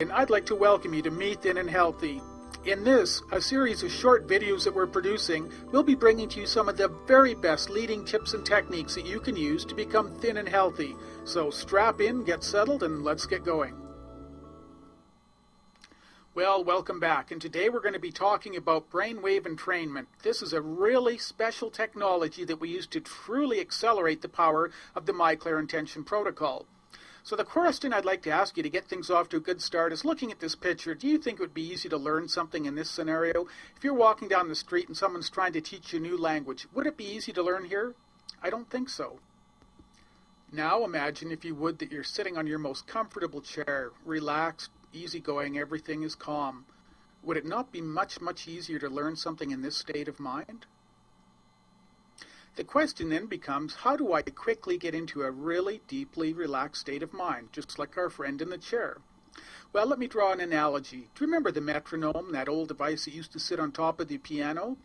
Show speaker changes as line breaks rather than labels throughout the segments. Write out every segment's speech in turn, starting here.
and I'd like to welcome you to Me Thin and Healthy. In this, a series of short videos that we're producing, we'll be bringing to you some of the very best leading tips and techniques that you can use to become thin and healthy. So strap in, get settled, and let's get going. Well, welcome back, and today we're going to be talking about brainwave entrainment. This is a really special technology that we use to truly accelerate the power of the My Clear Intention protocol. So the question I'd like to ask you to get things off to a good start is, looking at this picture, do you think it would be easy to learn something in this scenario? If you're walking down the street and someone's trying to teach you a new language, would it be easy to learn here? I don't think so. Now imagine, if you would, that you're sitting on your most comfortable chair, relaxed, easygoing, everything is calm. Would it not be much easier to learn something in this state of mind? The question then becomes, how do I quickly get into a really deeply relaxed state of mind, just like our friend in the chair? Well, let me draw an analogy. Do you remember the metronome, that old device that used to sit on top of the piano?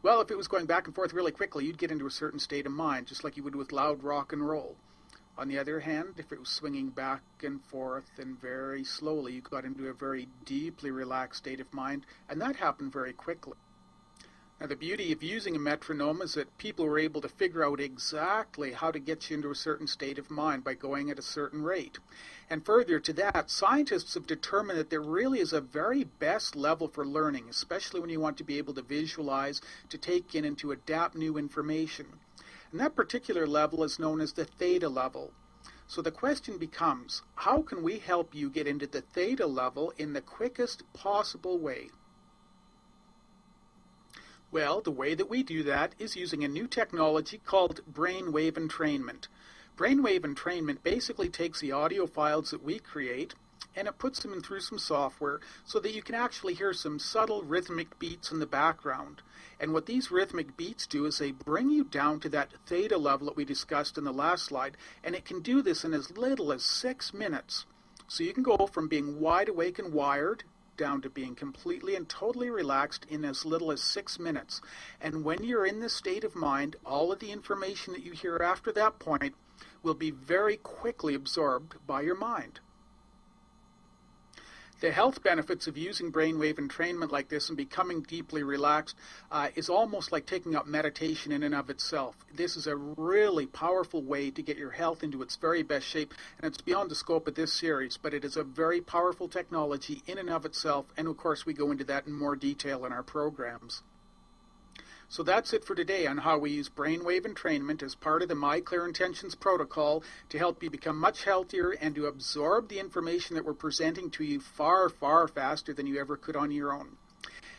Well, if it was going back and forth really quickly, you'd get into a certain state of mind, just like you would with loud rock and roll. On the other hand, if it was swinging back and forth and very slowly, you got into a very deeply relaxed state of mind, and that happened very quickly. Now, the beauty of using a metronome is that people were able to figure out exactly how to get you into a certain state of mind by going at a certain rate. And further to that, scientists have determined that there really is a very best level for learning, especially when you want to be able to visualize, to take in, and to adapt new information. And that particular level is known as the theta level. So the question becomes, how can we help you get into the theta level in the quickest possible way? Well, the way that we do that is using a new technology called Brainwave Entrainment. Brainwave Entrainment basically takes the audio files that we create and it puts them in through some software so that you can actually hear some subtle rhythmic beats in the background. And what these rhythmic beats do is they bring you down to that theta level that we discussed in the last slide, and it can do this in as little as 6 minutes. So you can go from being wide awake and wired down to being completely and totally relaxed in as little as 6 minutes. And when you're in this state of mind, all of the information that you hear after that point will be very quickly absorbed by your mind. The health benefits of using brainwave entrainment like this and becoming deeply relaxed is almost like taking up meditation in and of itself. This is a really powerful way to get your health into its very best shape, and it's beyond the scope of this series, but it is a very powerful technology in and of itself, and of course we go into that in more detail in our programs. So that's it for today on how we use brainwave entrainment as part of the My Clear Intentions protocol to help you become much healthier and to absorb the information that we're presenting to you far faster than you ever could on your own.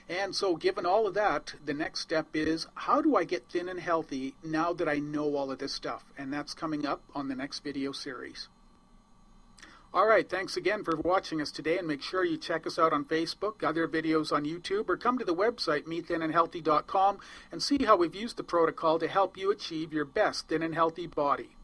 And so given all of that, the next step is, how do I get thin and healthy now that I know all of this stuff? And that's coming up on the next video series. Alright, thanks again for watching us today, and make sure you check us out on Facebook, other videos on YouTube, or come to the website mefitandhealthy.com and see how we've used the protocol to help you achieve your best thin and healthy body.